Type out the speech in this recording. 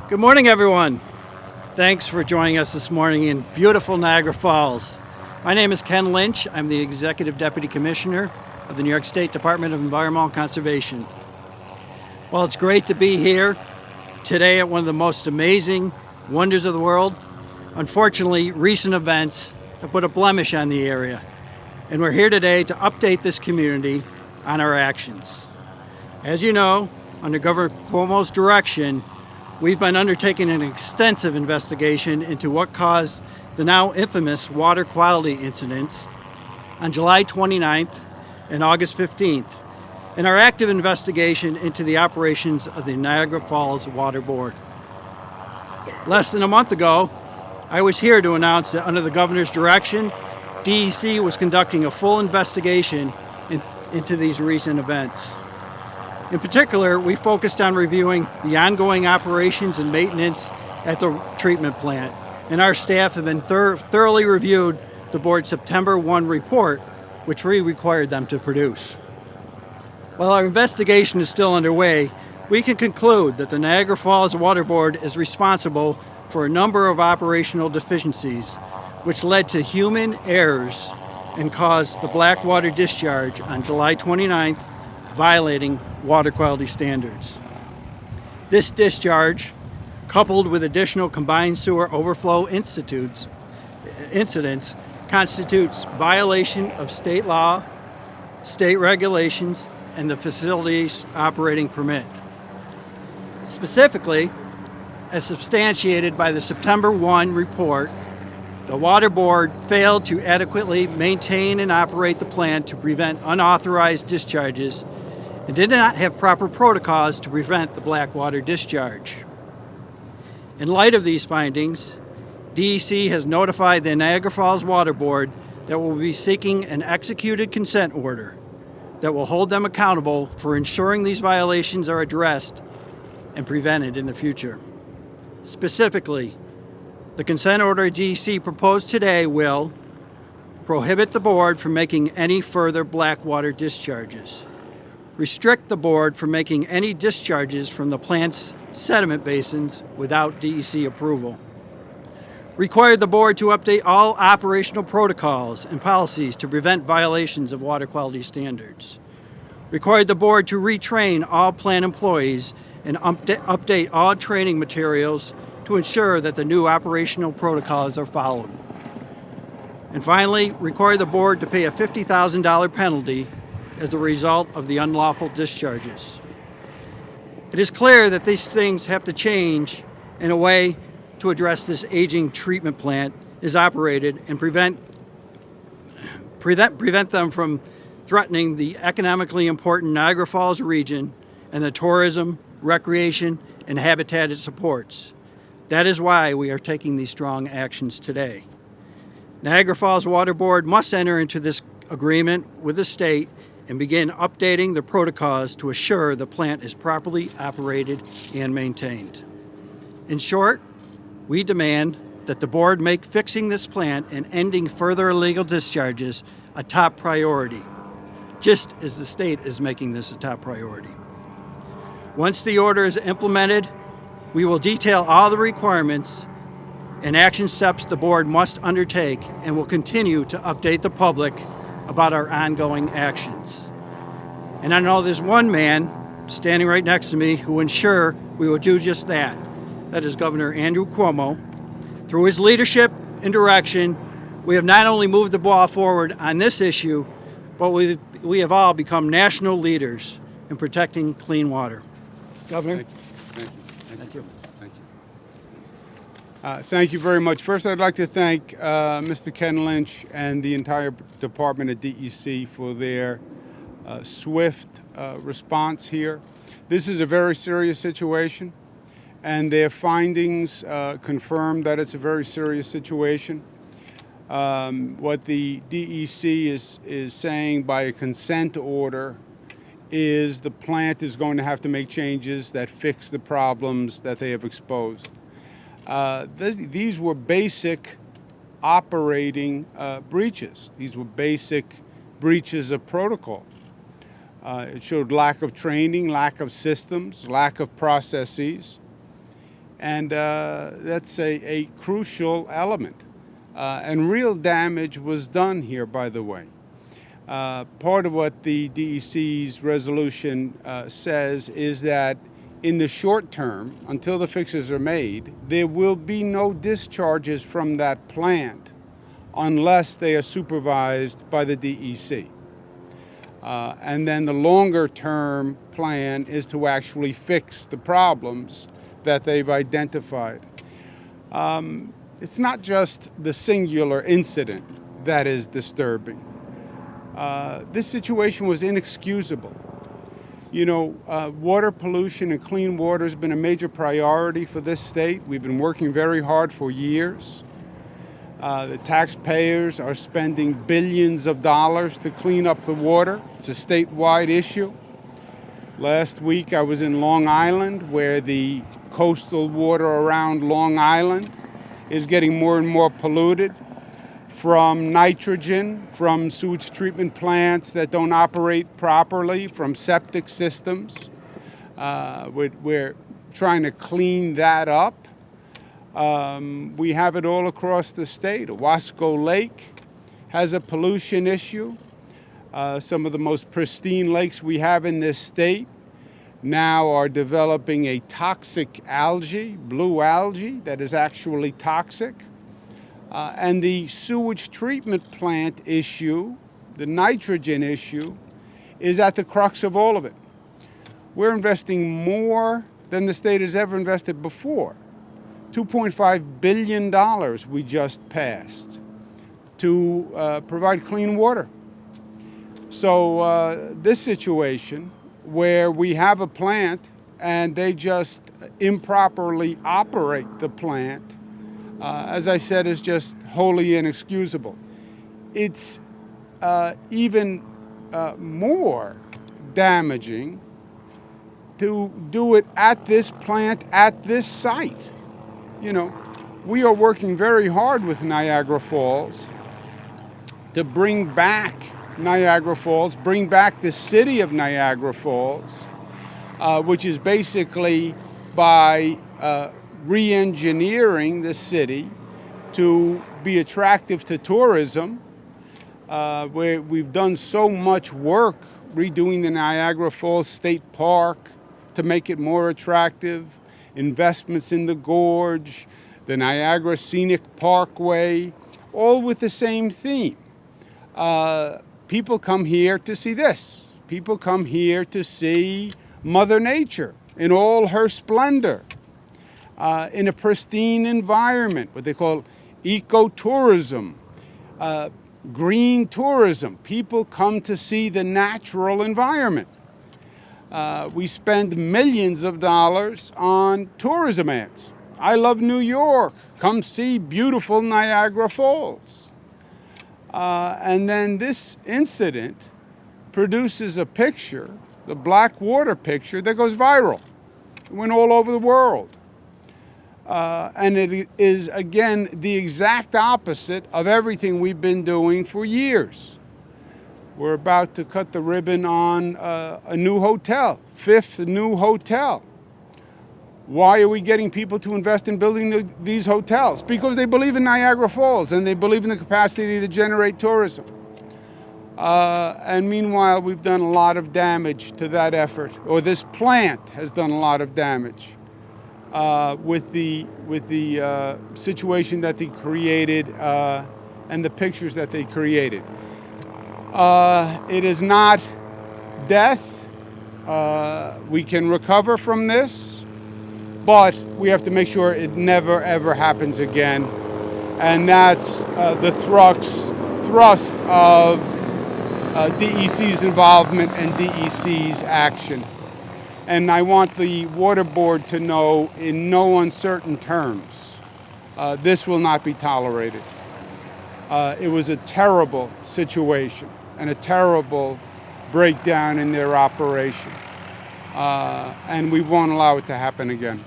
Good morning, everyone. Thanks for joining us this morning in beautiful Niagara Falls. My name is Ken Lynch. I'm the Executive Deputy Commissioner of the New York State Department of Environmental Conservation. Well, it's great to be here today at one of the most amazing wonders of the world. Unfortunately, recent events have put a blemish on the area, and we're here today to update this community on our actions. As you know, under Governor Cuomo's direction, we've been undertaking an extensive investigation into what caused the now infamous water quality incidents on July 29th and August 15th, and our active investigation into the operations of the Niagara Falls Water Board. Less than a month ago, I was here to announce that under the governor's direction, DEC was conducting a full investigation into these recent events. In particular, we focused on reviewing the ongoing operations and maintenance at the treatment plant, and our staff have been thoroughly reviewed the board's September 1 report, which we required them to produce. While our investigation is still underway, we can conclude that the Niagara Falls Water Board is responsible for a number of operational deficiencies, which led to human errors and caused the black water discharge on July 29th, violating water quality standards. This discharge, coupled with additional combined sewer overflow incidents, constitutes violation of state law, state regulations, and the facility's operating permit. Specifically, as substantiated by the September 1 report, the Water Board failed to adequately maintain and operate the plant to prevent unauthorized discharges and did not have proper protocols to prevent the black water discharge. In light of these findings, DEC has notified the Niagara Falls Water Board that will be seeking an executed consent order that will hold them accountable for ensuring these violations are addressed and prevented in the future. Specifically, the consent order DEC proposed today will prohibit the board from making any further black water discharges, restrict the board from making any discharges from the plant's sediment basins without DEC approval, require the board to update all operational protocols and policies to prevent violations of water quality standards, required the board to retrain all plant employees and update all training materials to ensure that the new operational protocols are followed. And finally, require the board to pay a $50,000 penalty as a result of the unlawful discharges. It is clear that these things have to change in a way to address this aging treatment plant is operated and prevent them from threatening the economically important Niagara Falls region and the tourism, recreation, and habitat it supports. That is why we are taking these strong actions today. Niagara Falls Water Board must enter into this agreement with the state and begin updating the protocols to assure the plant is properly operated and maintained. In short, we demand that the board make fixing this plant and ending further illegal discharges a top priority, just as the state is making this a top priority. Once the order is implemented, we will detail all the requirements and action steps the board must undertake and will continue to update the public about our ongoing actions. And I know there's one man standing right next to me who will ensure we will do just that. That is Governor Andrew Cuomo. Through his leadership and direction, we have not only moved the ball forward on this issue, but we have all become national leaders in protecting clean water. Governor? Thank you. Thank you very much. First, I'd like to thank Mr. Ken Lynch and the entire department at DEC for their swift response here. This is a very serious situation, and their findings confirm that it's a very serious situation. What the DEC is saying by a consent order is the plant is going to have to make changes that fix the problems that they have exposed. These were basic operating breaches. These were basic breaches of protocol. It showed lack of training, lack of systems, lack of processes. And that's a crucial element. And real damage was done here, by the way. Part of what the DEC's resolution says is that in the short term, until the fixes are made, there will be no discharges from that plant unless they are supervised by the DEC. And then the longer term plan is to actually fix the problems that they've identified. It's not just the singular incident that is disturbing. This situation was inexcusable. You know, water pollution and clean water has been a major priority for this state. We've been working very hard for years. The taxpayers are spending billions of dollars to clean up the water. It's a statewide issue. Last week I was in Long Island, where the coastal water around Long Island is getting more and more polluted from nitrogen, from sewage treatment plants that don't operate properly, from septic systems. We're trying to clean that up. We have it all across the state. Owasco Lake has a pollution issue. Some of the most pristine lakes we have in this state now are developing a toxic algae, blue algae, that is actually toxic. And the sewage treatment plant issue, the nitrogen issue, is at the crux of all of it. We're investing more than the state has ever invested before. $2.5 billion we just passed to provide clean water. So this situation where we have a plant and they just improperly operate the plant, as I said, is just wholly inexcusable. It's even more damaging to do it at this plant, at this site. You know, we are working very hard with Niagara Falls to bring back Niagara Falls, bring back the city of Niagara Falls, which is basically by re-engineering the city to be attractive to tourism. Where we've done so much work redoing the Niagara Falls State Park to make it more attractive, investments in the gorge, the Niagara Scenic Parkway, all with the same theme. People come here to see this. People come here to see Mother Nature in all her splendor, in a pristine environment, what they call ecotourism, green tourism. People come to see the natural environment. We spend millions of dollars on tourism ads. I love New York. Come see beautiful Niagara Falls. And then this incident produces a picture, the black water picture, that goes viral. It went all over the world. And it is, again, the exact opposite of everything we've been doing for years. We're about to cut the ribbon on a new hotel, fifth new hotel. Why are we getting people to invest in building these hotels? Because they believe in Niagara Falls and they believe in the capacity to generate tourism. And meanwhile, we've done a lot of damage to that effort, or this plant has done a lot of damage with the situation that they created and the pictures that they created. It is not death. We can recover from this, but we have to make sure it never, ever happens again. And that's the thrust of DEC's involvement and DEC's action. And I want the Water Board to know in no uncertain terms, this will not be tolerated. It was a terrible situation and a terrible breakdown in their operation. And we won't allow it to happen again.